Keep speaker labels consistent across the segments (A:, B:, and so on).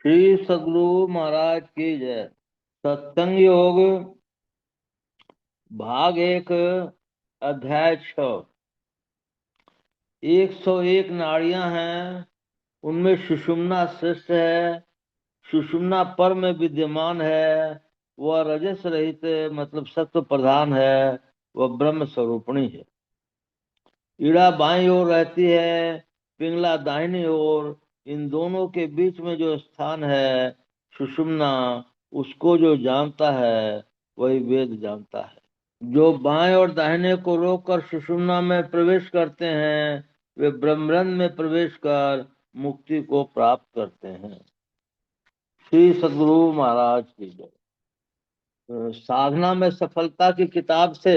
A: श्री सद्गुरु महाराज की जय। सत्संग योग भाग एक अध्याय 6। 101 नाड़ियां हैं, उनमें सुषुम्ना श्रेष्ठ है। सुषुम्ना पर में विद्यमान है। वह रजस रहित मतलब सत्व प्रधान है। वह ब्रह्म स्वरूपणी है। ईड़ा बाईं ओर रहती है, पिंगला दाहिनी ओर। इन दोनों के बीच में जो स्थान है सुषुम्ना, उसको जो जानता है वही वेद जानता है। जो बाएं और दाहिने को रोककर सुषुम्ना में प्रवेश करते हैं वे ब्रह्मरंध्र में प्रवेश कर मुक्ति को प्राप्त करते हैं। श्री सद्गुरु महाराज की जय। साधना में सफलता की किताब से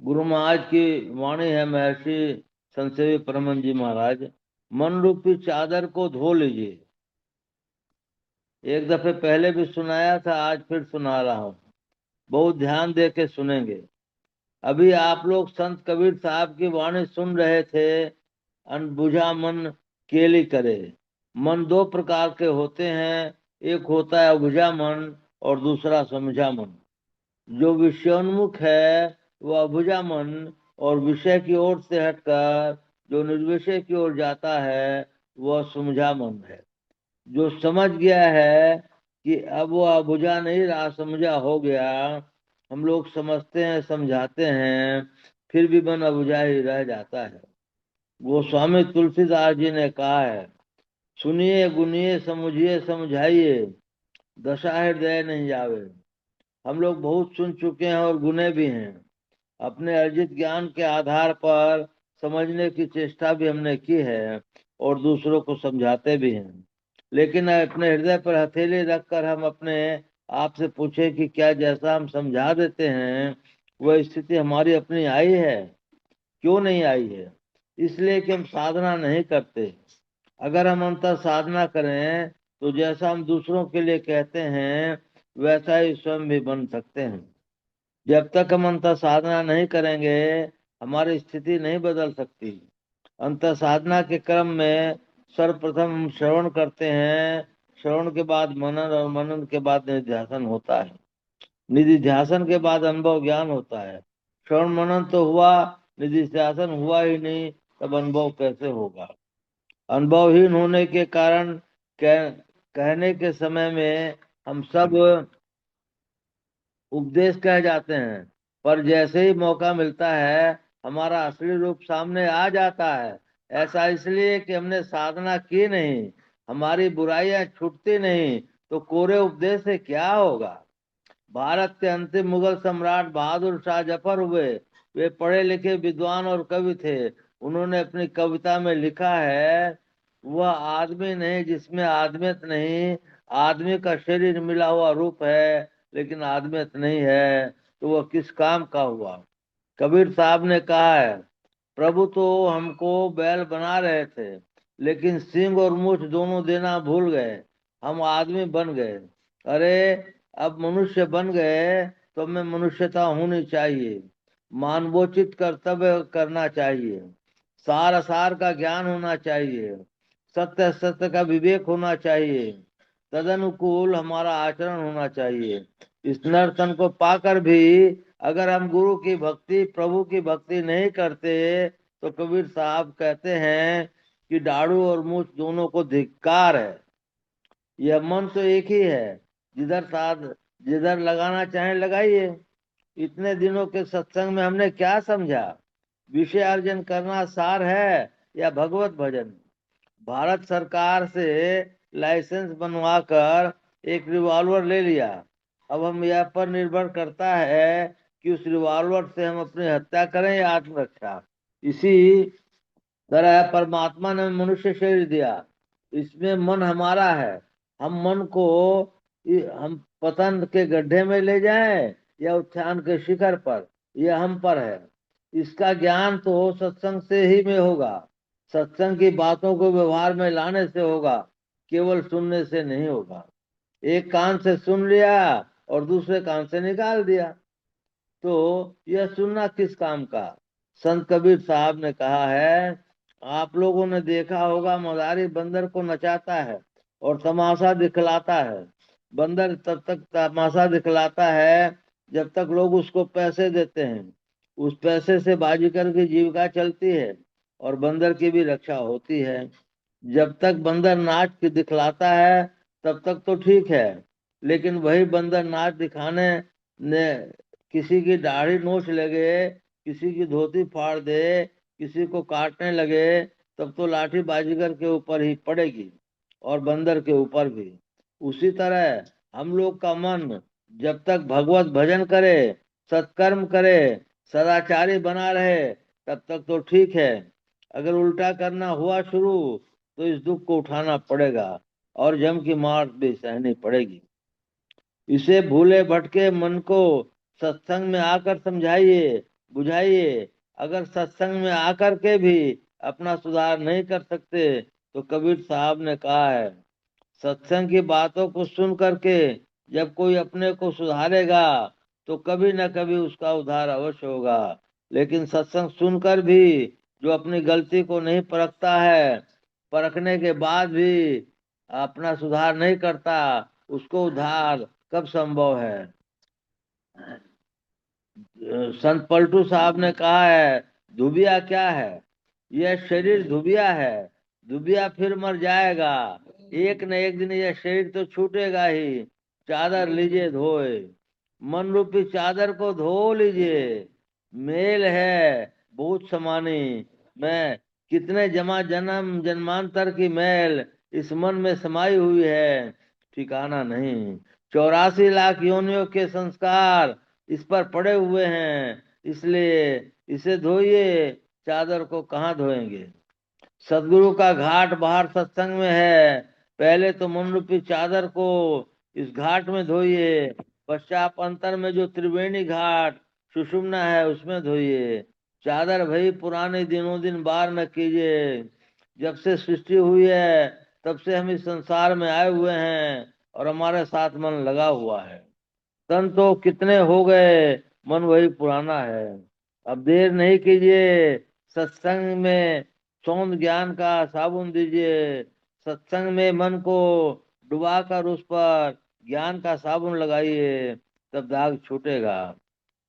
A: गुरु महाराज की वाणी है। महर्षि संतसेवी परमहंस जी महाराज, मन रूपी चादर को धो लीजिए। एक दफे पहले भी सुनाया था, आज फिर सुना रहा हूँ। बहुत ध्यान दे के सुनेंगे। अभी आप लोग संत कबीर साहब की वाणी सुन रहे थे। अनबुझा मन केली करे। मन दो प्रकार के होते हैं, एक होता है अबुझा मन और दूसरा समझा मन। जो विषयोन्मुख है वह अबुझा मन, और विषय की ओर से हटकर जो निर्विषय की ओर जाता है वह समझा मन है। जो समझ गया है कि अब वह अबुझा नहीं रहा, समझा हो गया। हम लोग समझते हैं, समझाते हैं, फिर भी मन अबुझा ही रह जाता है। वो स्वामी तुलसीदास जी ने कहा है, सुनिए गुनिए समझिए समझाइए, दशा हृदय नहीं जावे। हम लोग बहुत सुन चुके हैं और गुने भी हैं। अपने अर्जित ज्ञान के आधार पर समझने की चेष्टा भी हमने की है और दूसरों को समझाते भी हैं। लेकिन अपने हृदय पर हथेली रखकर हम अपने आप से पूछे कि क्या जैसा हम समझा देते हैं वह स्थिति हमारी अपनी आई है? क्यों नहीं आई है? इसलिए कि हम साधना नहीं करते। अगर हम अंतर साधना करें तो जैसा हम दूसरों के लिए कहते हैं वैसा ही स्वयं भी बन सकते हैं। जब तक हम अंतर साधना नहीं करेंगे हमारी स्थिति नहीं बदल सकती। अंतर साधना के क्रम में सर्वप्रथम हम श्रवण करते हैं। श्रवण के बाद मनन और मनन के बाद निधिध्यासन होता है। निधिध्यासन के बाद अनुभव ज्ञान होता है। श्रवण मनन तो हुआ, निधिध्यासन हुआ ही नहीं, तब अनुभव कैसे होगा? अनुभवहीन होने के कारण कहने के समय में हम सब उपदेश कह जाते हैं, पर जैसे ही मौका मिलता है हमारा असली रूप सामने आ जाता है। ऐसा इसलिए कि हमने साधना की नहीं, हमारी बुराइयां छूटती नहीं, तो कोरे उपदेश से क्या होगा? भारत के अंतिम मुगल सम्राट बहादुर शाह जफर हुए। वे पढ़े लिखे विद्वान और कवि थे। उन्होंने अपनी कविता में लिखा है, वह आदमी नहीं जिसमें आदमियत नहीं। आदमी का शरीर मिला हुआ रूप है लेकिन आदमियत नहीं है, तो वह किस काम का हुआ? कबीर साहब ने कहा है, प्रभु तो हमको बैल बना रहे थे लेकिन सींग और मूछ दोनों देना भूल गए। हम आदमी बन गए। अरे, अब मनुष्य बन गए तो हमें मनुष्यता होनी चाहिए। मानवोचित कर्तव्य करना चाहिए। सार असार का ज्ञान होना चाहिए। सत्य सत्य का विवेक होना चाहिए। तदनुकूल हमारा आचरण होना चाहिए। इस नर्तन को पाकर भी अगर हम गुरु की भक्ति, प्रभु की भक्ति नहीं करते तो कबीर साहब कहते हैं कि दाढ़ू और मूछ दोनों को धिक्कार है। यह मन तो एक ही है, जिधर साध जिधर लगाना चाहे लगाइए। इतने दिनों के सत्संग में हमने क्या समझा? विषय अर्जन करना सार है या भगवत भजन? भारत सरकार से लाइसेंस बनवा कर एक रिवॉल्वर ले लिया। अब हम यह पर निर्भर करता है कि उस रिवॉल्वर से हम अपनी हत्या करें या आत्मरक्षा। इसी तरह परमात्मा ने मनुष्य शरीर दिया, इसमें मन हमारा है। हम मन को हम पतन के गड्ढे में ले जाएं या उत्थान के शिखर पर, यह हम पर है। इसका ज्ञान तो सत्संग से ही में होगा। सत्संग की बातों को व्यवहार में लाने से होगा, केवल सुनने से नहीं होगा। एक कान से सुन लिया और दूसरे कान से निकाल दिया, तो यह सुनना किस काम का? संत कबीर साहब ने कहा है, आप लोगों ने देखा होगा, मदारी बंदर को नचाता है और तमाशा दिखलाता है। बंदर तब तक तमाशा दिखलाता है जब तक लोग उसको पैसे देते हैं। उस पैसे से बाजीगर की जीविका चलती है और बंदर की भी रक्षा होती है। जब तक बंदर नाच के दिखलाता है तब तक तो ठीक है, लेकिन वही बंदर नाच दिखाने ने किसी की दाढ़ी नोच लगे, किसी की धोती फाड़ दे, किसी को काटने लगे, तब तो लाठी बाजीगर के ऊपर ही पड़ेगी और बंदर के ऊपर भी। उसी तरह हम लोग का मन जब तक भगवत भजन करे, सत्कर्म करे, सदाचारी बना रहे, तब तक तो ठीक है। अगर उल्टा करना हुआ शुरू तो इस दुख को उठाना पड़ेगा और जम की मार भी सहनी पड़ेगी। इसे भूले भटके मन को सत्संग में आकर समझाइए, बुझाइए। अगर सत्संग में आकर के भी अपना सुधार नहीं कर सकते तो कबीर साहब ने कहा है, सत्संग की बातों को सुन करके जब कोई अपने को सुधारेगा तो कभी न कभी उसका उद्धार अवश्य होगा। लेकिन सत्संग सुनकर भी जो अपनी गलती को नहीं परखता है, परखने के बाद भी अपना सुधार नहीं करता, उसको उद्धार कब संभव है। संत पलटू साहब ने कहा है, धुबिया क्या है, यह शरीर धुबिया है, धुबिया फिर मर जाएगा, एक न एक दिन यह शरीर तो छूटेगा ही। चादर लीजिए धोए, मन रूपी चादर को धो लीजिए। मेल है बहुत समानी, मैं कितने जमा जन्म जन्मांतर की मैल इस मन में समाई हुई है, ठिकाना नहीं। 84 लाख योनियों के संस्कार इस पर पड़े हुए हैं, इसलिए इसे धोइए, चादर को कहाँ धोएंगे। सदगुरु का घाट बाहर सत्संग में है, पहले तो मन रूपी चादर को इस घाट में धोइए, पश्चात अंतर में जो त्रिवेणी घाट सुषुम्ना है उसमें धोइए। चादर भाई पुराने दिनों दिन बार न कीजिए। जब से सृष्टि हुई है तब से हम इस संसार में आए हुए हैं और हमारे साथ मन लगा हुआ है। तन तो कितने हो गए, मन वही पुराना है। अब देर नहीं कीजिए, सत्संग में सौंद ज्ञान का साबुन दीजिए। सत्संग में मन को डुबा कर उस पर ज्ञान का साबुन लगाइए, तब दाग छूटेगा।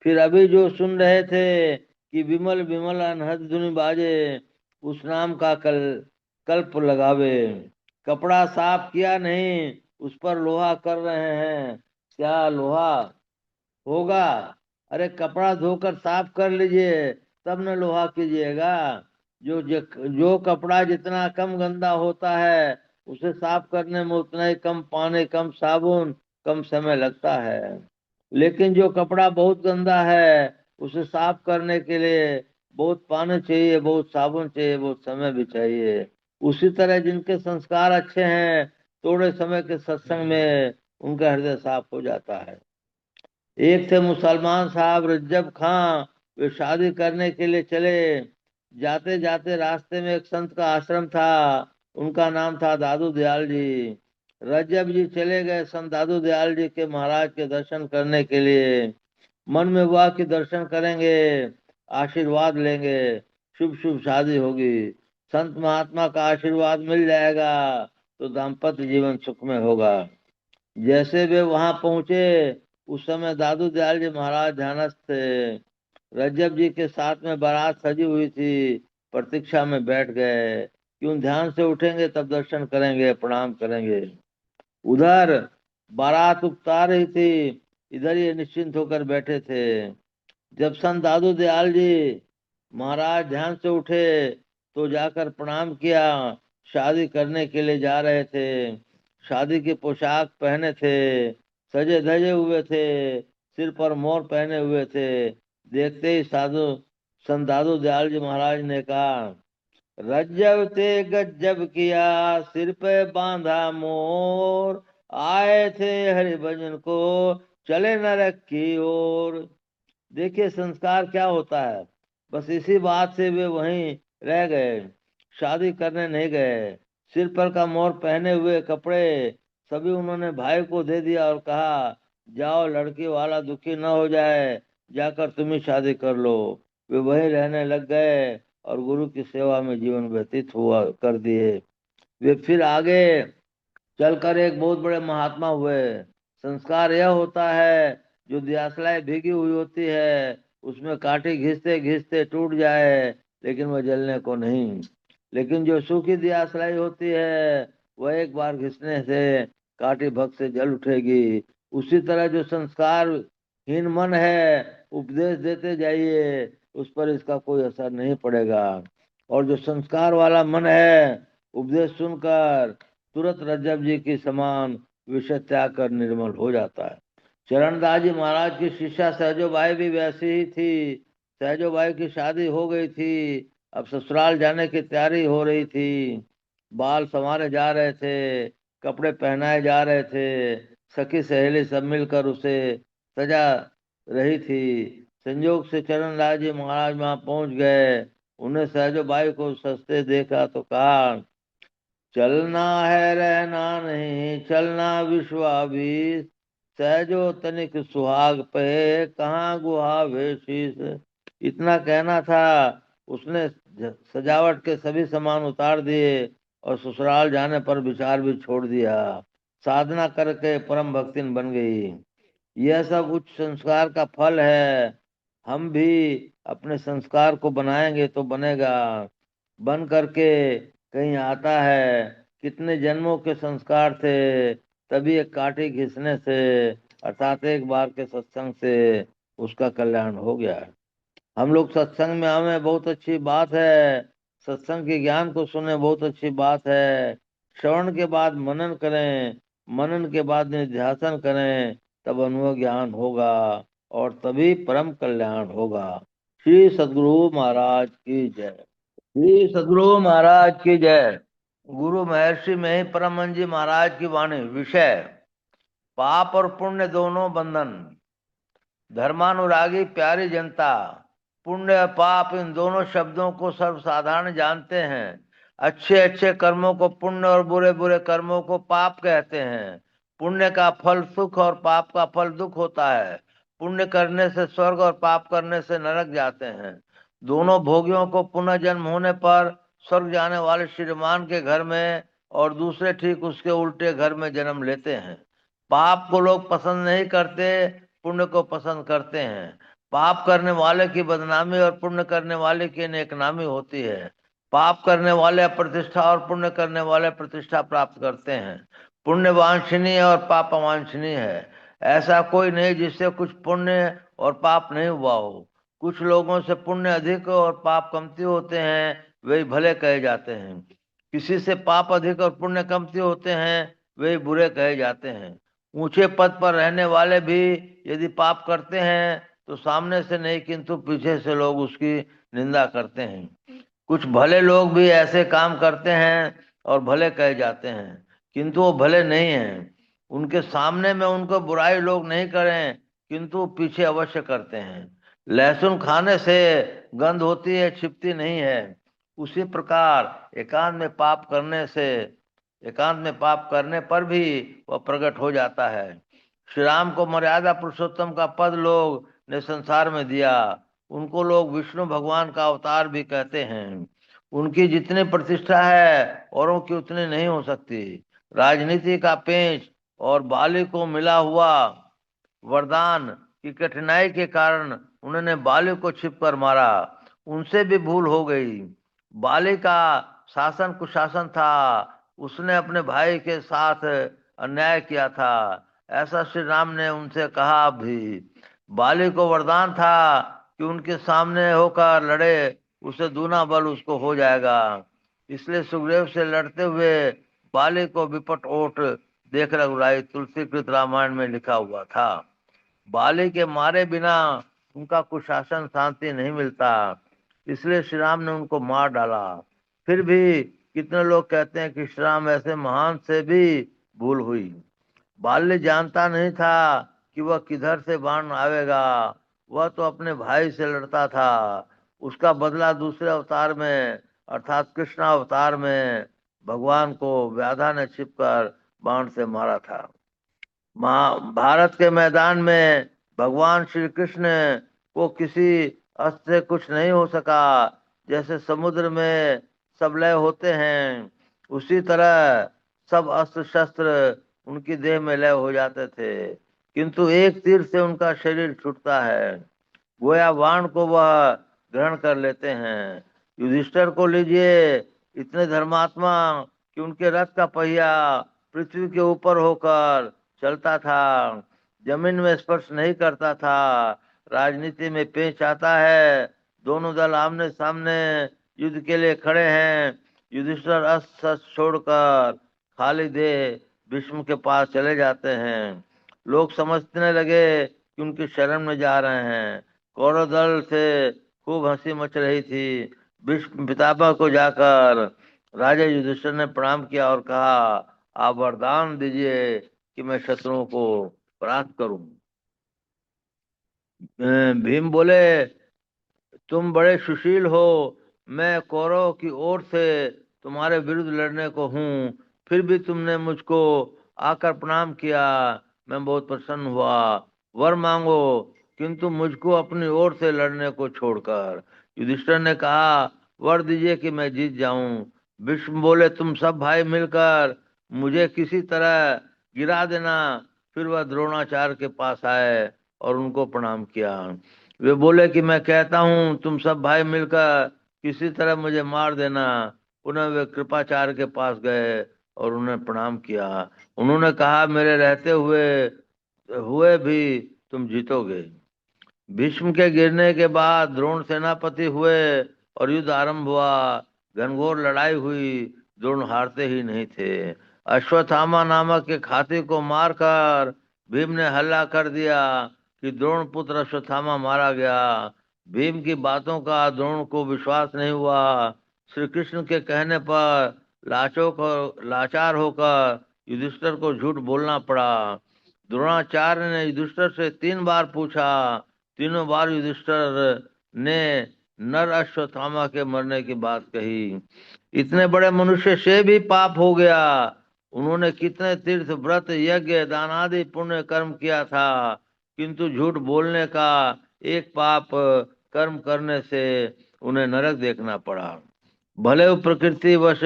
A: फिर अभी जो सुन रहे थे कि विमल विमल अनहद धुनि बाजे, उस नाम का कल्प लगावे। कपड़ा साफ किया नहीं, उस पर लोहा कर रहे हैं, क्या लोहा होगा। अरे कपड़ा धोकर साफ कर लीजिए, तब न लोहा कीजिएगा। जो कपड़ा जितना कम गंदा होता है उसे साफ करने में उतना ही कम पानी, कम साबुन, कम समय लगता है। लेकिन जो कपड़ा बहुत गंदा है उसे साफ करने के लिए बहुत पानी चाहिए, बहुत साबुन चाहिए, बहुत समय भी चाहिए। उसी तरह जिनके संस्कार अच्छे हैं, थोड़े समय के सत्संग में उनका हृदय साफ हो जाता है। एक थे मुसलमान साहब रज्जब खां, वे शादी करने के लिए चले। जाते जाते रास्ते में एक संत का आश्रम था, उनका नाम था दादू दयाल जी। रज्जब जी चले गए संत दादू दयाल जी के महाराज के दर्शन करने के लिए। मन में हुआ कि दर्शन करेंगे, आशीर्वाद लेंगे, शुभ शुभ शादी होगी, संत महात्मा का आशीर्वाद मिल जाएगा तो दाम्पत्य जीवन सुख में होगा। जैसे वे वहां पहुंचे उस समय दादू दयाल जी महाराज ध्यानस्थ थे। रज्जब जी के साथ में बारात सजी हुई थी, प्रतीक्षा में बैठ गए। क्यों, ध्यान से उठेंगे तब दर्शन करेंगे, प्रणाम करेंगे। उधर बारात उकता रही थी, इधर ये निश्चिंत होकर बैठे थे। जब संत दादू दयाल जी महाराज ध्यान से उठे तो जाकर प्रणाम किया। शादी करने के लिए जा रहे थे, शादी की पोशाक पहने थे, सजे धजे हुए थे, सिर पर मोर पहने हुए थे। देखते ही साधु संत दादू दयाल जी महाराज ने कहा, रज्जब ते गज्जब किया, सिर पे बांधा मोर, आए थे हरि भजन को, चले नरक की ओर। देखिए संस्कार क्या होता है। बस इसी बात से वे वहीं रह गए, शादी करने नहीं गए। सिर पर का मोर पहने हुए कपड़े सभी उन्होंने भाई को दे दिया और कहा, जाओ लड़की वाला दुखी न हो जाए, जाकर तुम ही शादी कर लो। वे वहीं रहने लग गए और गुरु की सेवा में जीवन व्यतीत हुआ कर दिए। वे फिर आगे चलकर एक बहुत बड़े महात्मा हुए। संस्कार यह होता है, जो दियासलाई भीगी हुई होती है, उसमें कांटे घिसते घिसते टूट जाए लेकिन वह जलने को नहीं। लेकिन जो सूखी दियासलाई होती है, वह एक बार घिसने से कांटे भग से जल उठेगी। उसी तरह जो संस्कार हीन मन है, उपदेश देते जाइए, उस पर इसका कोई असर नहीं पड़ेगा। और जो संस्कार वाला मन है, उपदेश सुनकर तुरंत रज्जब जी की समान विषय त्याग कर निर्मल हो जाता है। चरणदास जी महाराज की शिष्या सहजोबाई भी वैसी ही थी। सहजोबाई की शादी हो गई थी, अब ससुराल जाने की तैयारी हो रही थी। बाल संवारे जा रहे थे, कपड़े पहनाए जा रहे थे, सखी सहेली सब मिलकर उसे सजा रही थी। संयोग से चरणदास जी महाराज वहां पहुंच गए। उन्हें सहजोबाई को सस्ते देखा तो कहा, चलना है रहना नहीं, चलना विश्वाभीष, सहजो तनिक सुहाग पे, कहाँ गुहावे शीस। इतना कहना था। उसने सजावट के सभी सामान उतार दिए और ससुराल जाने पर विचार भी छोड़ दिया। साधना करके परम भक्तिन बन गई। यह सब उच्च संस्कार का फल है। हम भी अपने संस्कार को बनाएंगे तो बनेगा। बन करके कहीं आता है, कितने जन्मों के संस्कार थे, तभी एक कांटे घिसने से अर्थात एक बार के सत्संग से उसका कल्याण हो गया है। हम लोग सत्संग में हमें बहुत अच्छी बात है, सत्संग के ज्ञान को सुने बहुत अच्छी बात है। श्रवण के बाद मनन करें, मनन के बाद निध्यासन करें, तब अनुभव ज्ञान होगा और तभी परम कल्याण होगा। श्री सद्गुरु महाराज की जय। श्री सद्गुरु महाराज की जय। गुरु महर्षि में ही परमहंस जी महाराज की वाणी। विषय, पाप और पुण्य दोनों बंधन। धर्मानुरागी प्यारी जनता पुण्य और पाप इन दोनों शब्दों को सर्वसाधारण जानते हैं। अच्छे अच्छे कर्मों को पुण्य और बुरे बुरे कर्मों को पाप कहते हैं। पुण्य का फल सुख और पाप का फल दुख होता है। पुण्य करने से स्वर्ग और पाप करने से नरक जाते हैं। दोनों भोगियों को पुनः जन्म होने पर स्वर्ग जाने वाले श्रीमान के घर में और दूसरे ठीक उसके उल्टे घर में जन्म लेते हैं। पाप को लोग पसंद नहीं करते, पुण्य को पसंद करते हैं। पाप करने वाले की बदनामी और पुण्य करने वाले की नेकनामी होती है। पाप करने वाले प्रतिष्ठा और पुण्य करने वाले प्रतिष्ठा प्राप्त करते हैं। पुण्य वांछनीय और पाप अवांछनीय है। ऐसा कोई नहीं जिससे कुछ पुण्य और पाप नहीं हुआ हो। कुछ लोगों से पुण्य अधिक और पाप कमती होते हैं, वे भले कहे जाते हैं। किसी से पाप अधिक और पुण्य कमती होते हैं, वे बुरे कहे जाते हैं। ऊंचे पद पर रहने वाले भी यदि पाप करते हैं तो सामने से नहीं किंतु पीछे से लोग उसकी निंदा करते हैं। कुछ भले लोग भी ऐसे काम करते हैं और भले कहे जाते हैं, किंतु वो भले नहीं हैं। उनके सामने में उनको बुराई लोग नहीं करें, किंतु पीछे अवश्य करते हैं। लहसुन खाने से गंध होती है, छिपती नहीं है। उसी प्रकार एकांत में पाप करने पर भी वह प्रकट हो जाता है। श्री राम को मर्यादा पुरुषोत्तम का पद लोग ने संसार में दिया। उनको लोग विष्णु भगवान का अवतार भी कहते हैं। उनकी जितनी प्रतिष्ठा है औरों की उतनी नहीं हो सकती। राजनीति का पेंच और बाली को मिला हुआ वरदान की कठिनाई के कारण उन्होंने बाली को छिप कर मारा। उनसे भी भूल हो गई। बाली का शासन कुशासन था, उसने अपने भाई के साथ अन्याय किया था, ऐसा श्री राम ने उनसे कहा भी। बाली को वरदान था कि उनके सामने होकर लड़े, उसे दूना बल उसको हो जाएगा। इसलिए सुग्रीव से लड़ते हुए बाली को विपट ओट देख रघुराई तुलसीकृत रामायण में लिखा हुआ था। बाली के मारे बिना उनका कुशासन शांति नहीं मिलता, इसलिए श्री राम ने उनको मार डाला। फिर भी कितने लोग कहते हैं कि श्री राम ऐसे महान से भी भूल हुई। बाल्य जानता नहीं था कि वह किधर से बाण आवेगा। वह तो अपने भाई से लड़ता था। उसका बदला दूसरे अवतार में अर्थात कृष्ण अवतार में भगवान को व्याधा ने छिपकर बाण से मारा था। महाभारत के मैदान में भगवान श्री कृष्ण को किसी अस्त्र से कुछ नहीं हो सका, जैसे समुद्र में सब लय होते हैं, उसी तरह सब अस्त्र शस्त्र उनकी देह में लय हो जाते थे, किंतु एक तीर से उनका शरीर छूटता है। गोया बाण को वह ग्रहण कर लेते हैं। युधिष्ठिर को लीजिए, इतने धर्मात्मा कि उनके रथ का पहिया पृथ्वी के ऊपर होकर चलता था, जमीन में स्पर्श नहीं करता था। राजनीति में पेच आता है, दोनों दल आमने सामने युद्ध के लिए खड़े हैं। युधिष्ठिर अस्त्र शस्त्र छोड़कर खाली देह भीष्म के पास चले जाते हैं। लोग समझने लगे कि उनकी शरण में जा रहे हैं। कौरव दल से खूब हंसी मच रही थी। भीष्म पितामह को जाकर राजा युधिष्ठिर ने प्रणाम किया और कहा, आप वरदान दीजिए कि मैं शत्रुओं को परास्त करूं। भीम बोले, तुम बड़े सुशील हो, मैं कौरव की ओर से तुम्हारे विरुद्ध लड़ने को हूँ, फिर भी तुमने मुझको आकर प्रणाम किया, मैं बहुत प्रसन्न हुआ। वर मांगो, किंतु मुझको अपनी ओर से लड़ने को छोड़कर। युधिष्ठिर ने कहा, वर दीजिए कि मैं जीत जाऊं। भीष्म बोले, तुम सब भाई मिलकर मुझे किसी तरह गिरा देना। फिर वह द्रोणाचार्य के पास आए और उनको प्रणाम किया। वे बोले कि मैं कहता हूँ तुम सब भाई मिलकर किसी तरह मुझे मार देना। पुनः वे कृपाचार्य के पास गए और उन्हें प्रणाम किया। उन्होंने कहा, मेरे रहते हुए हुए भी तुम जीतोगे। भीष्म के गिरने के बाद द्रोण सेनापति हुए और युद्ध आरंभ हुआ। घनघोर लड़ाई हुई, द्रोण हारते ही नहीं थे। अश्वत्थामा नामक एक हाथी को मारकर भीम ने हल्ला कर दिया कि द्रोण पुत्र अश्वत्थामा मारा गया। भीम की बातों का द्रोण को विश्वास नहीं हुआ। श्री कृष्ण के कहने पर लाचार होकर युधिष्ठिर को झूठ बोलना पड़ा। द्रोणाचार्य ने युधिष्ठिर से 3 बार पूछा। तीनों बार युधिष्ठिर ने नर अश्वत्थामा के मरने की बात कही। इतने बड़े मनुष्य से भी पाप हो गया। उन्होंने कितने तीर्थ व्रत यज्ञ दान आदि पुण्य कर्म किया था, किंतु झूठ बोलने का एक पाप कर्म करने से उन्हें नरक देखना पड़ा। भले वो प्रकृति वश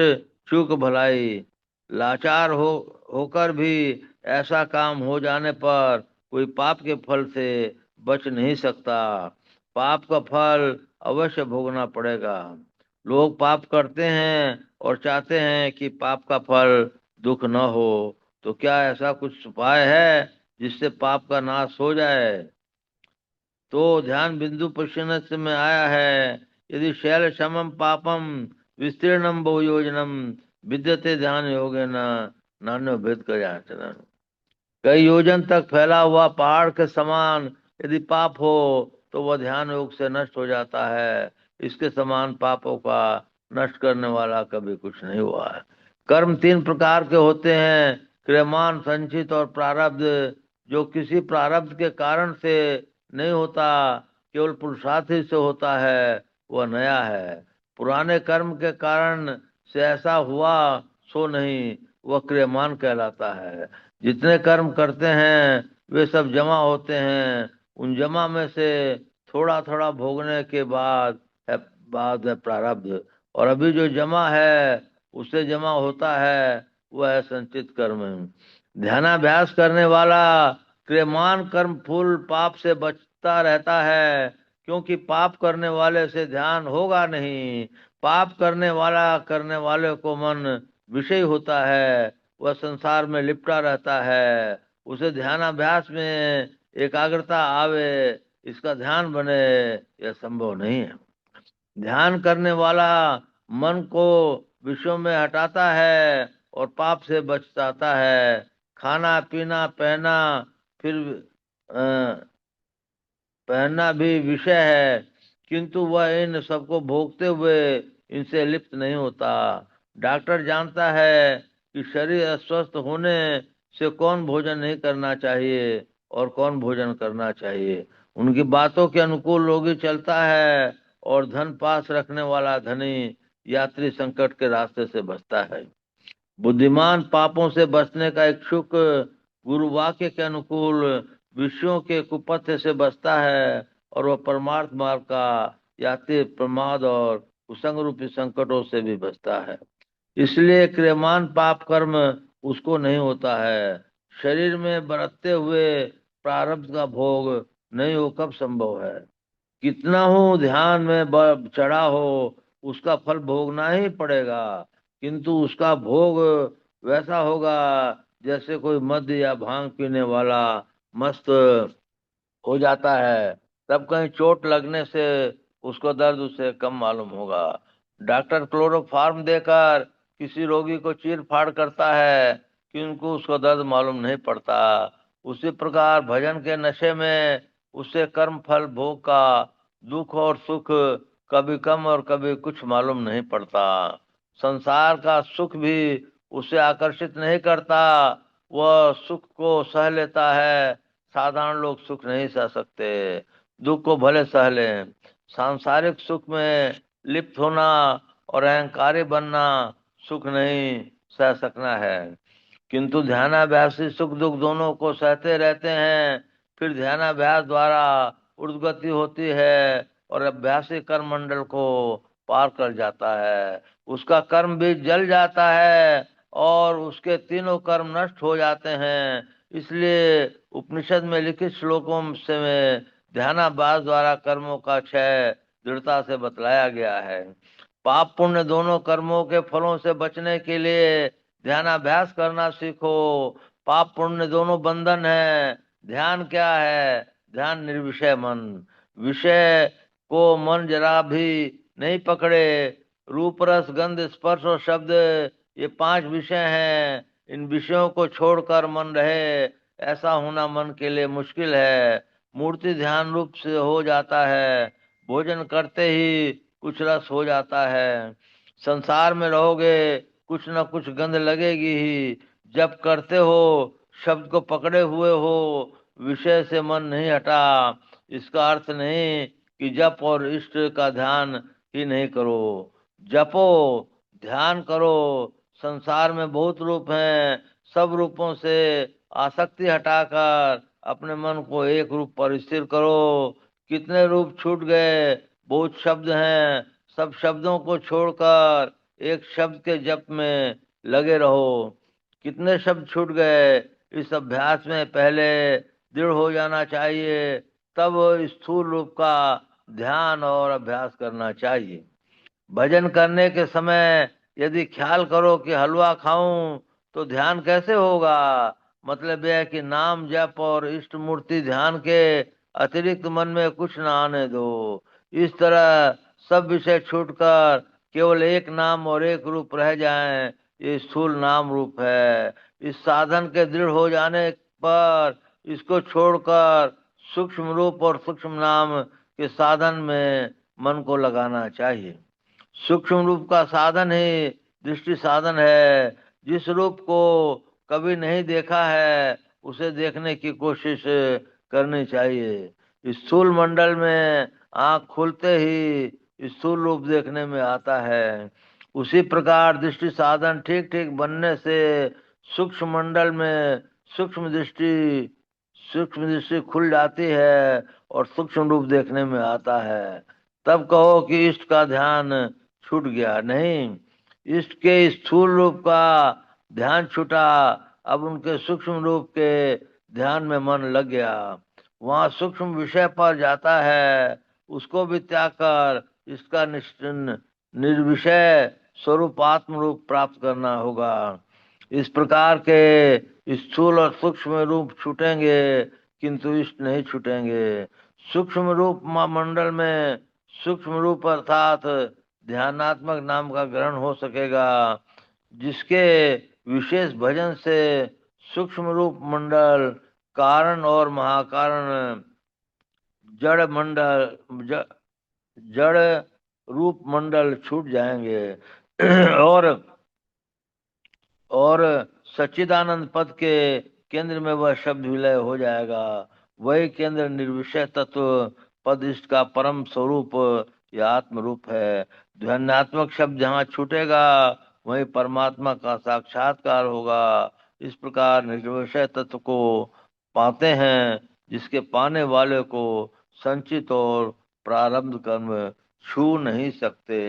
A: चूक भलाई, लाचार होकर भी ऐसा काम हो जाने पर कोई पाप के फल से बच नहीं सकता। पाप का फल अवश्य भोगना पड़ेगा। लोग पाप करते हैं और चाहते हैं कि पाप का फल दुख न हो, तो क्या ऐसा कुछ उपाय है जिससे पाप का नाश हो जाए? तो ध्यान बिंदु पश्चिम में आया है, यदि शैल समम पापम विस्तीर्णम बहुयोजनम विद्यते ध्यान योगेन नान्यो भेद कर। कई योजन तक फैला हुआ पहाड़ के समान यदि पाप हो तो वह ध्यान योग से नष्ट हो जाता है। इसके समान पापों का नष्ट करने वाला कभी कुछ नहीं हुआ है। कर्म 3 प्रकार के होते हैं, क्रियमान, संचित और प्रारब्ध। जो किसी प्रारब्ध के कारण से नहीं होता, केवल पुरुषार्थ ही से होता है, वह नया है। पुराने कर्म के कारण से ऐसा हुआ सो नहीं, वह क्रियमान कहलाता है। जितने कर्म करते हैं वे सब जमा होते हैं, उन जमा में से थोड़ा थोड़ा भोगने के बाद है प्रारब्ध। और अभी जो जमा है उससे जमा होता है, वह है संचित कर्म। ध्यानाभ्यास करने वाला क्रियमान कर्म फूल पाप से बचता रहता है, क्योंकि पाप करने वाले से ध्यान होगा नहीं। पाप करने वाले को मन विषय होता है, वह संसार में लिपटा रहता है। उसे ध्यानाभ्यास में एकाग्रता आवे, इसका ध्यान बने, यह संभव नहीं है। ध्यान करने वाला मन को विषयों में हटाता है और पाप से बचाता है। खाना पीना पहना फिर पहनना भी विषय है, किंतु वह इन सबको भोगते हुए इनसे लिप्त नहीं होता। डॉक्टर जानता है कि शरीर अस्वस्थ होने से कौन भोजन नहीं करना चाहिए और कौन भोजन करना चाहिए। उनकी बातों के अनुकूल रोगी चलता है और धन पास रखने वाला धनी यात्री संकट के रास्ते से बचता है। बुद्धिमान पापों से बचने का इच्छुक गुरु वाक्य के अनुकूल विषयों के कुपथ्य से बचता है और वह परमार्थ मार्ग का यात्री प्रमाद और कुसंग रूपी संकटों से भी बचता है। इसलिए क्रियमान पाप कर्म उसको नहीं होता है। शरीर में बरतते हुए प्रारब्ध का भोग नहीं हो कब संभव है। कितना हो ध्यान में चढ़ा हो, उसका फल भोगना ही पड़ेगा। किंतु उसका भोग वैसा होगा जैसे कोई मद्य या भांग पीने वाला मस्त हो जाता है। तब कहीं चोट लगने से उसको दर्द उसे कम मालूम होगा। डॉक्टर क्लोरोफार्म देकर किसी रोगी को चीर फाड़ करता है किंतु उसको दर्द मालूम नहीं पड़ता। उसी प्रकार भजन के नशे में उसे कर्म फल भोग का दुख और सुख कभी कम और कभी कुछ मालूम नहीं पड़ता। संसार का सुख भी उसे आकर्षित नहीं करता। वह सुख को सह लेता है। साधारण लोग सुख नहीं सह सकते, दुख को भले सह लें। सांसारिक सुख में लिप्त होना और अहंकारी बनना सुख नहीं सह सकना है। किंतु ध्यानाभ्यासी सुख दुख दोनों को सहते रहते हैं। फिर ध्यानाभ्यास द्वारा उर्गति होती है और अभ्यासी कर्म मंडल को पार कर जाता है। उसका कर्म भी जल जाता है और उसके तीनों कर्म नष्ट हो जाते हैं। इसलिए उपनिषद में लिखित श्लोकों से में ध्यानाभ्यास द्वारा कर्मों का क्षय दृढ़ता से बतलाया गया है। पाप पुण्य दोनों कर्मों के फलों से बचने के लिए ध्यानाभ्यास करना सीखो। पाप पुण्य दोनों बंधन है। ध्यान क्या है? ध्यान निर्विषय मन। विषय को मन जरा भी नहीं पकड़े। रूप रस गंध स्पर्श और शब्द, ये पांच विषय हैं। इन विषयों को छोड़कर मन रहे, ऐसा होना मन के लिए मुश्किल है। मूर्ति ध्यान रूप से हो जाता है। भोजन करते ही कुछ रस हो जाता है। संसार में रहोगे कुछ न कुछ गंध लगेगी ही। जब करते हो शब्द को पकड़े हुए हो, विषय से मन नहीं हटा। इसका अर्थ नहीं कि जप और इष्ट का ध्यान ही नहीं करो। जपो, ध्यान करो। संसार में बहुत रूप हैं। सब रूपों से आसक्ति हटाकर अपने मन को एक रूप पर स्थिर करो। कितने रूप छूट गए, बहुत शब्द हैं। सब शब्दों को छोड़कर एक शब्द के जप में लगे रहो। कितने शब्द छूट गए, इस अभ्यास में पहले दृढ़ हो जाना चाहिए, तब स्थूल रूप का ध्यान और अभ्यास करना चाहिए। भजन करने के समय यदि ख्याल करो कि हलवा खाऊं तो ध्यान कैसे होगा। मतलब यह है कि नाम जप और इष्ट मूर्ति ध्यान के अतिरिक्त मन में कुछ न आने दो। इस तरह सब विषय छूटकर केवल एक नाम और एक रूप रह जाएं, ये स्थूल नाम रूप है। इस साधन के दृढ़ हो जाने पर इसको छोड़कर सूक्ष्म रूप और सूक्ष्म नाम के साधन में मन को लगाना चाहिए। सूक्ष्म रूप का साधन ही दृष्टि साधन है। जिस रूप को कभी नहीं देखा है उसे देखने की कोशिश करनी चाहिए। स्थूल मंडल में आंख खुलते ही स्थूल रूप देखने में आता है। उसी प्रकार दृष्टि साधन ठीक ठीक बनने से सूक्ष्म मंडल में सूक्ष्म दृष्टि खुल जाती है और सूक्ष्म रूप देखने में आता है। तब कहो कि इष्ट का ध्यान छूट गया। नहीं, इष्ट के स्थूल रूप का ध्यान छूटा, अब उनके सूक्ष्म रूप के ध्यान में मन लग गया। वहां सूक्ष्म विषय पर जाता है, उसको भी त्याग कर इसका निर्विषय स्वरूप आत्म रूप प्राप्त करना होगा। इस प्रकार के स्थूल और सूक्ष्म रूप छूटेंगे किंतु इष्ट नहीं छूटेंगे। सूक्ष्म रूप मंडल में सूक्ष्म रूप अर्थात ध्यानात्मक नाम का ग्रहण हो सकेगा। जिसके विशेष भजन से सूक्ष्म रूप मंडल, कारण और महाकारण, जड़ मंडल, ज, जड़ रूप मंडल छूट जाएंगे और और सच्चिदानंद पद के केंद्र में वह शब्द विलय हो जाएगा। वही केंद्र निर्विषय तत्व पद इष्ट का परम स्वरूप या आत्म रूप है। ध्यानात्मक शब्द जहाँ छूटेगा वही परमात्मा का साक्षात्कार होगा। इस प्रकार निर्विषय तत्व को पाते हैं जिसके पाने वाले को संचित और प्रारब्ध कर्म छू नहीं सकते।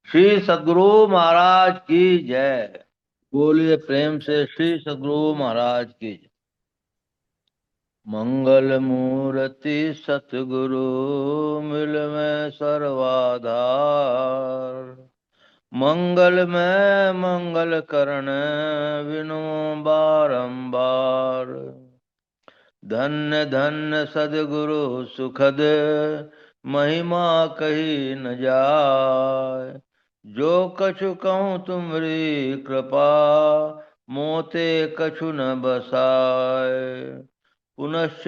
A: श्री सद्गुरु महाराज की जय। बोलिए प्रेम से श्री सद्गुरु महाराज की जय। मंगल मूर्ति सतगुरु मिल में सर्वाधार। मंगल में मंगल करण विनु बारंबार। धन्य धन्य सद्गुरु सुखद महिमा कही न जाय। जो कछु कहूँ तुमरी कृपा मोते कछु न बसाय। पुनश्च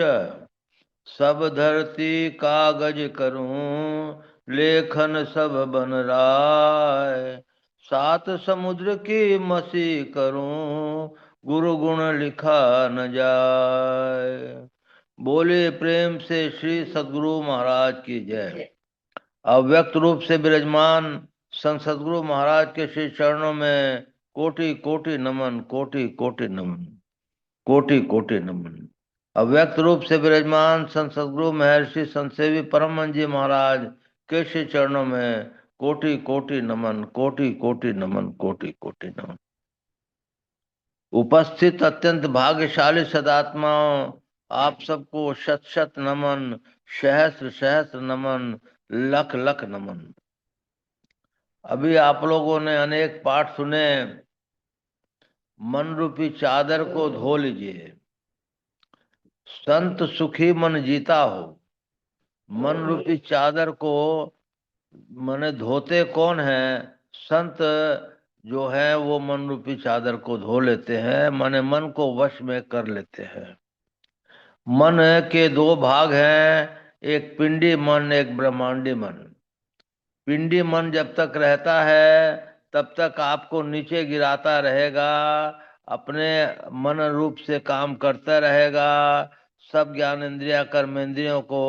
A: सब धरती कागज करूं लेखन सब बन राय। सात समुद्र की मसी करूं गुरु गुण लिखा न जाए। बोले प्रेम से श्री सद्गुरु महाराज की जय। अव्यक्त रूप से विराजमान संत सद्गुरु महाराज के श्री चरणों में कोटि कोटि नमन, कोटि कोटि नमन, कोटि कोटि नमन। अव्यक्त रूप से विराजमान संत सद्गुरु महर्षि संतसेवी परम जी महाराज के श्री चरणों में कोटि कोटि नमन, कोटि कोटि नमन, कोटि कोटि नमन। उपस्थित अत्यंत भाग्यशाली सदात्माओं, आप सबको शत शत नमन, सहस्र सहस्र नमन, लख लख नमन। अभी आप लोगों ने अनेक पाठ सुने। मन रूपी चादर को धो लीजिए। संत सुखी मन जीता हो। मन रूपी चादर को माने धोते कौन है? संत जो है वो मन रूपी चादर को धो लेते हैं, माने मन को वश में कर लेते हैं। मन के दो भाग हैं, एक पिंडी मन, एक ब्रह्मांडी मन। पिंडी मन जब तक रहता है तब तक आपको नीचे गिराता रहेगा, अपने मन रूप से काम करता रहेगा, सब ज्ञानेंद्रिया कर्मेंद्रियों को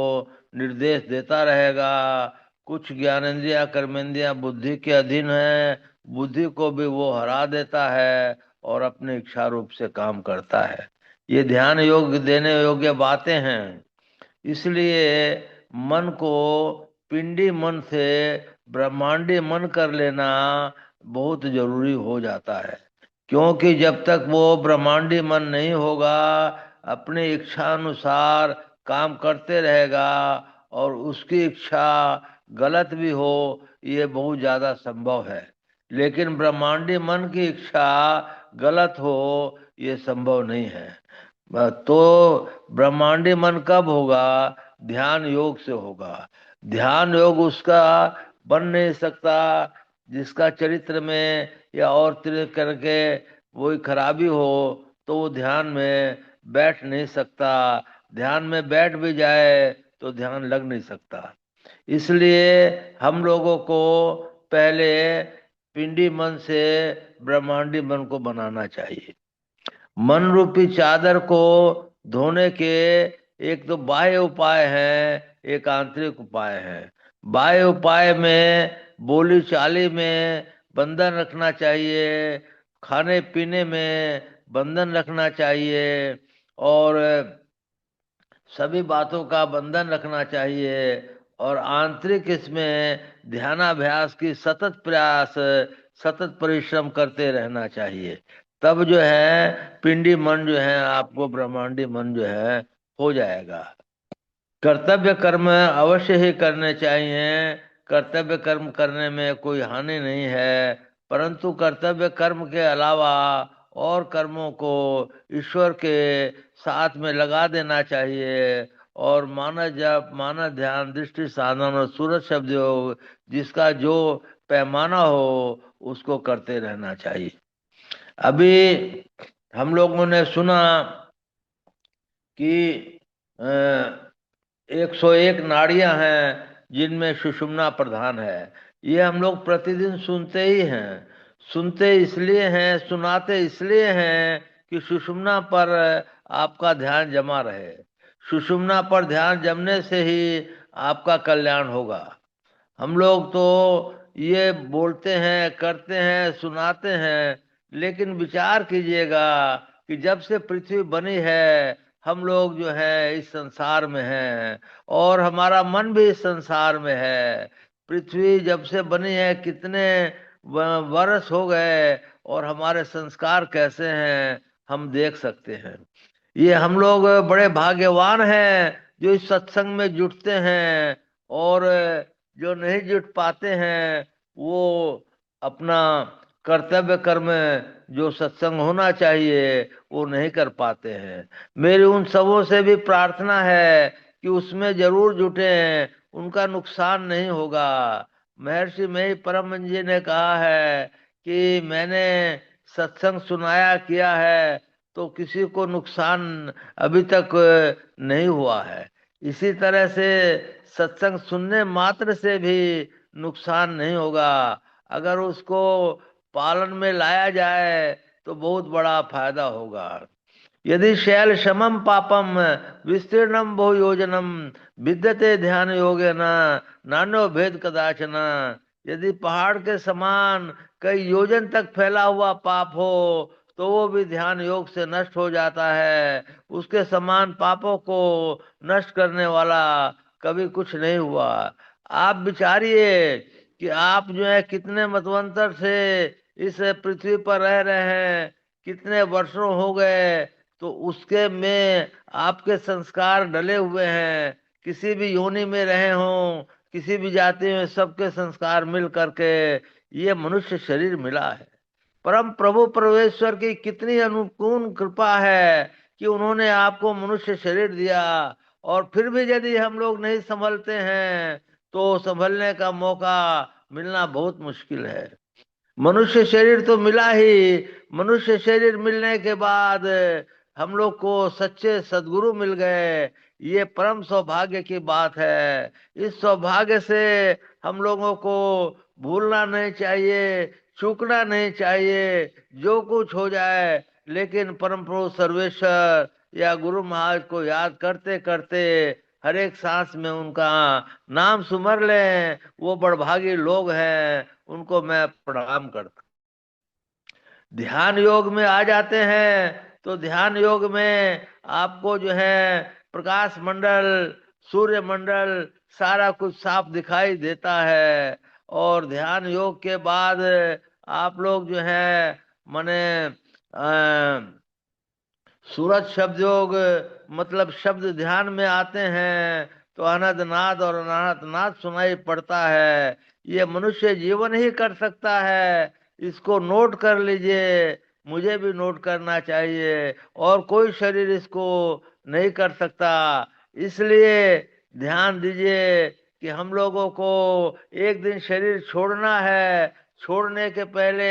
A: निर्देश देता रहेगा। कुछ ज्ञानेंद्रिया कर्मेंद्रिया बुद्धि के अधीन है, बुद्धि को भी वो हरा देता है और अपने इच्छा रूप से काम करता है। ये ध्यान योग देने योग्य बातें हैं। इसलिए मन को पिंडी मन से ब्रह्मांडी मन कर लेना बहुत जरूरी हो जाता है। क्योंकि जब तक वो ब्रह्मांडी मन नहीं होगा, अपनी इच्छा अनुसार काम करते रहेगा और उसकी इच्छा गलत भी हो, ये बहुत ज्यादा संभव है। लेकिन ब्रह्मांडी मन की इच्छा गलत हो, ये संभव नहीं है। तो ब्रह्मांडी मन कब होगा? ध्यान योग से होगा। ध्यान योग उसका बन नहीं सकता जिसका चरित्र में या और तरह करके वही खराबी हो, तो वो ध्यान में बैठ नहीं सकता। ध्यान में बैठ भी जाए तो ध्यान लग नहीं सकता। इसलिए हम लोगों को पहले पिंडी मन से ब्रह्मांडी मन को बनाना चाहिए। मन रूपी चादर को धोने के एक तो बाह्य उपाय है, एक आंतरिक उपाय है। बाह्य उपाय में बोली चाली में बंधन रखना चाहिए, खाने पीने में बंधन रखना चाहिए और सभी बातों का बंधन रखना चाहिए। और आंतरिक इसमें ध्यानाभ्यास की सतत प्रयास, सतत परिश्रम करते रहना चाहिए। तब जो है पिंडी मन जो है आपको ब्रह्मांडी मन जो है हो जाएगा। कर्तव्य कर्म अवश्य ही करने चाहिए। कर्तव्य कर्म करने में कोई हानि नहीं है, परंतु कर्तव्य कर्म के अलावा और कर्मों को ईश्वर के साथ में लगा देना चाहिए। और मानव जप, मानव ध्यान, दृष्टि साधन और सूरज शब्द योग, जिसका जो पैमाना हो उसको करते रहना चाहिए। अभी हम लोगों ने सुना कि 101 नाड़ियां हैं जिनमें सुषुम्ना प्रधान है। ये हम लोग प्रतिदिन सुनते ही हैं। सुनते इसलिए हैं, सुनाते इसलिए हैं कि सुषुम्ना पर आपका ध्यान जमा रहे। सुषुम्ना पर ध्यान जमने से ही आपका कल्याण होगा। हम लोग तो ये बोलते हैं, करते हैं, सुनाते हैं, लेकिन विचार कीजिएगा कि जब से पृथ्वी बनी है हम लोग जो है इस संसार में हैं और हमारा मन भी इस संसार में है। पृथ्वी जब से बनी है कितने वर्ष हो गए और हमारे संस्कार कैसे हैं हम देख सकते हैं। ये हम लोग बड़े भाग्यवान हैं जो इस सत्संग में जुटते हैं, और जो नहीं जुट पाते हैं वो अपना कर्तव्य कर्म जो सत्संग होना चाहिए वो नहीं कर पाते हैं। मेरी उन सबों से भी प्रार्थना है कि उसमें जरूर जुटे, उनका नुकसान नहीं होगा। महर्षि में परम जी ने कहा है कि मैंने सत्संग सुनाया किया है तो किसी को नुकसान अभी तक नहीं हुआ है। इसी तरह से सत्संग सुनने मात्र से भी नुकसान नहीं होगा। अगर उसको पालन में लाया जाए तो बहुत बड़ा फायदा होगा। यदि शैल समम पापम विस्तीर्णम बहु योजनम विद्यते ध्यान योगेन नान्यो भेद कदाचन। यदि पहाड़ के समान कई योजन तक फैला हुआ पाप हो तो वो भी ध्यान योग से नष्ट हो जाता है। उसके समान पापों को नष्ट करने वाला कभी कुछ नहीं हुआ। आप विचारिए कि आप जो है कितने मतवंतर से इस पृथ्वी पर रह रहे हैं, कितने वर्षों हो गए, तो उसके में आपके संस्कार डले हुए हैं। किसी भी योनि में रहे हों, किसी भी जाति में, सबके संस्कार मिल करके ये मनुष्य शरीर मिला है। परम प्रभु परमेश्वर की कितनी अनुकूल कृपा है कि उन्होंने आपको मनुष्य शरीर दिया। और फिर भी यदि हम लोग नहीं संभलते हैं तो संभलने का मौका मिलना बहुत मुश्किल है। मनुष्य शरीर तो मिला ही, मनुष्य शरीर मिलने के बाद हम लोग को सच्चे सदगुरु मिल गए। ये परम सौभाग्य की बात है। इस सौभाग्य से हम लोगों को भूलना नहीं चाहिए, चूकना नहीं चाहिए। जो कुछ हो जाए लेकिन परम प्रभु सर्वेश्वर या गुरु महाराज को याद करते करते हर एक सांस में उनका नाम सुमर लें। वो बड़भागी लोग हैं, उनको मैं प्रणाम करता। ध्यान योग में आ जाते हैं तो ध्यान योग में आपको जो है प्रकाश मंडल, सूर्य मंडल, सारा कुछ साफ दिखाई देता है। और ध्यान योग के बाद आप लोग जो है माने सूरज शब्द योग मतलब शब्द ध्यान में आते हैं तो अनंत नाद और अनंत नाद सुनाई पड़ता है। ये मनुष्य जीवन ही कर सकता है। इसको नोट कर लीजिए, मुझे भी नोट करना चाहिए, और कोई शरीर इसको नहीं कर सकता। इसलिए ध्यान दीजिए कि हम लोगों को एक दिन शरीर छोड़ना है। छोड़ने के पहले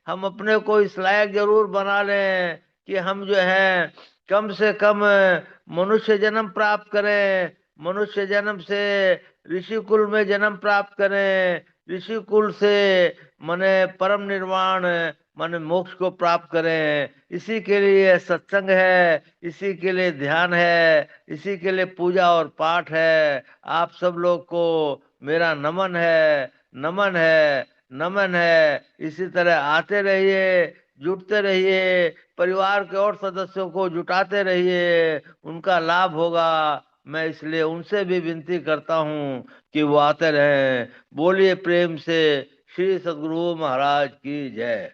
A: हम अपने को इस लायक जरूर बना लें कि हम जो है कम से कम मनुष्य जन्म प्राप्त करें। मनुष्य जन्म से ऋषि कुल में जन्म प्राप्त करें, ऋषि कुल से माने परम निर्वाण माने मोक्ष को प्राप्त करें। इसी के लिए सत्संग है, इसी के लिए ध्यान है, इसी के लिए पूजा और पाठ है। आप सब लोग को मेरा नमन है, नमन है, नमन है। इसी तरह आते रहिए, जुटते रहिए, परिवार के और सदस्यों को जुटाते रहिए, उनका लाभ होगा। मैं इसलिए उनसे भी विनती करता हूँ कि वो आते रहें। बोलिए प्रेम से श्री सद्गुरु महाराज की जय।